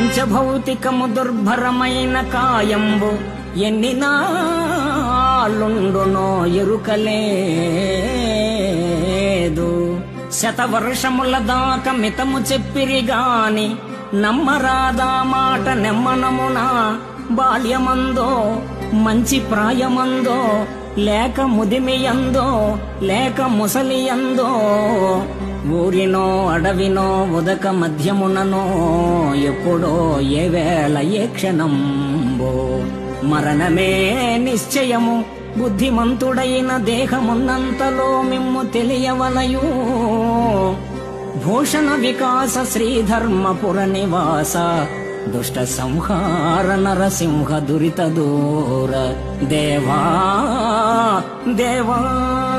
పంచభౌతికము దుర్భరమైన కాయంబు ఎన్ని నాళ్ళుండునో ఎరుకలేదు. శతవర్షముల దాకా మితము చెప్పిరిగాని నమ్మరాదా మాట నెమ్మనమునా. బాల్యమందో మంచి ప్రాయమందో లేక ముదిమియందో లేక ముసలియందో ఊరినో అడవినో ఉదక మధ్యముననో ఎప్పుడో ఏ వేళ ఏ క్షణంబో మరణమే నిశ్చయము. బుద్ధిమంతుడైన దేహమున్నంతలో మిమ్ము తెలియవలయు. భూషణ వికాస శ్రీధర్మపుర నివాస దుష్ట సంహార నరసింహ దురిత దూర దేవా దేవా.